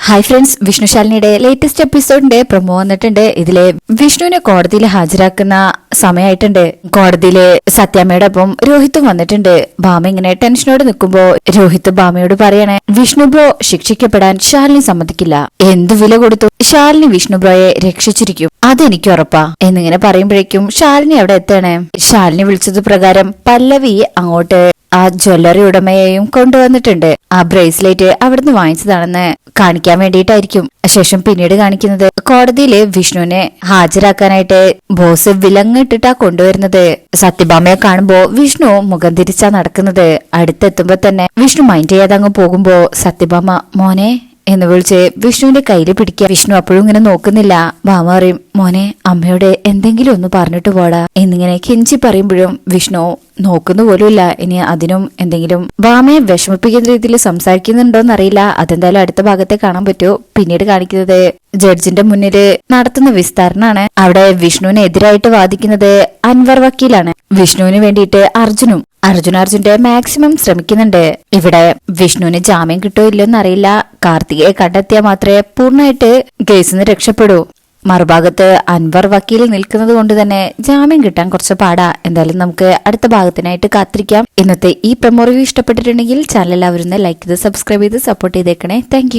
Hi friends, വിഷ്ണുശാലിനിയുടെ latest എപ്പിസോഡിന്റെ promo വന്നിട്ടുണ്ട്. ഇതിലെ വിഷ്ണുവിനെ കോടതിയിൽ ഹാജരാക്കുന്ന സമയമായിട്ടുണ്ട്. കോടതിയില് സത്യാമ്മയുടെ ഒപ്പം രോഹിത്തും വന്നിട്ടുണ്ട്. ഭാമ ഇങ്ങനെ ടെൻഷനോട് നിൽക്കുമ്പോ രോഹിത്ത് ഭാമയോട് പറയണേ, വിഷ്ണു ബ്രോ ശിക്ഷിക്കപ്പെടാൻ ശാലിനി സമ്മതിക്കില്ല. എന്തു വില കൊടുത്തു ശാലിനി വിഷ്ണു ബ്രോയെ രക്ഷിച്ചിരിക്കും, അതെനിക്ക് ഉറപ്പാ എന്നിങ്ങനെ പറയുമ്പോഴേക്കും ശാലിനി അവിടെ എത്തണേ. ശാലിനി വിളിച്ചത് പ്രകാരം പല്ലവി അങ്ങോട്ട് ആ ജ്വല്ലറി ഉടമയെയും കൊണ്ടുവന്നിട്ടുണ്ട്. ആ ബ്രേസ്ലെറ്റ് അവിടുന്ന് വാങ്ങിച്ചതാണെന്ന് കാണിക്കാൻ വേണ്ടിയിട്ടായിരിക്കും. ശേഷം പിന്നീട് കാണിക്കുന്നത് കോടതിയില് വിഷ്ണുവിനെ ഹാജരാക്കാനായിട്ട് ബോസ് വിലങ്ങിട്ടിട്ടാ കൊണ്ടുവരുന്നത്. സത്യഭാമയെ കാണുമ്പോ വിഷ്ണു മുഖം തിരിച്ചാ നടക്കുന്നത്. അടുത്തെത്തുമ്പോ തന്നെ വിഷ്ണു മൈൻഡ് ചെയ്യാതെ അങ്ങ് പോകുമ്പോ സത്യഭാമ മോനെ എന്ന് വിളിച്ച് വിഷ്ണുവിന്റെ കയ്യിൽ പിടിക്കുക. വിഷ്ണു അപ്പോഴും ഇങ്ങനെ നോക്കുന്നില്ല. ഭാമ പറയും, മോനെ അമ്മയോട് എന്തെങ്കിലും ഒന്ന് പറഞ്ഞിട്ട് പോടാ എന്നിങ്ങനെ കെഞ്ചി പറയുമ്പോഴും വിഷ്ണു നോക്കുന്നു പോലുമില്ല. ഇനി അതിനും എന്തെങ്കിലും ഭാമയെ വിഷമിപ്പിക്കുന്ന രീതിയിൽ സംസാരിക്കുന്നുണ്ടോന്നറിയില്ല. അതെന്തായാലും അടുത്ത ഭാഗത്തെ കാണാൻ പറ്റൂ. പിന്നീട് കാണിക്കുന്നത് ജഡ്ജിന്റെ മുന്നില് നടത്തുന്ന വിസ്താരണമാണ്. അവിടെ വിഷ്ണുവിനെതിരായിട്ട് വാദിക്കുന്നത് അൻവർ വക്കീലാണ്. വിഷ്ണുവിന് വേണ്ടിയിട്ട് അർജുന്റെ മാക്സിമം ശ്രമിക്കുന്നുണ്ട്. ഇവിടെ വിഷ്ണുവിന് ജാമ്യം കിട്ടോ ഇല്ലെന്ന് അറിയില്ല. കാർത്തികയെ കണ്ടെത്തിയാൽ മാത്രമേ പൂർണ്ണമായിട്ട് കേസിൽ നിന്ന് രക്ഷപ്പെടൂ. മറുഭാഗത്ത് അൻവർ വക്കീൽ നിൽക്കുന്നത് കൊണ്ട് തന്നെ ജാമ്യം കിട്ടാൻ കുറച്ച് പാടാ. എന്തായാലും നമുക്ക് അടുത്ത ഭാഗത്തിനായിട്ട് കാത്തിരിക്കാം. ഇന്നത്തെ ഈ പ്രൊമോ റിവ്യൂ ഇഷ്ടപ്പെട്ടിട്ടുണ്ടെങ്കിൽ ചാനൽ എല്ലാവരും ലൈക്ക് ചെയ്ത് സബ്സ്ക്രൈബ് ചെയ്ത് സപ്പോർട്ട് ചെയ്തേക്കണേ. താങ്ക്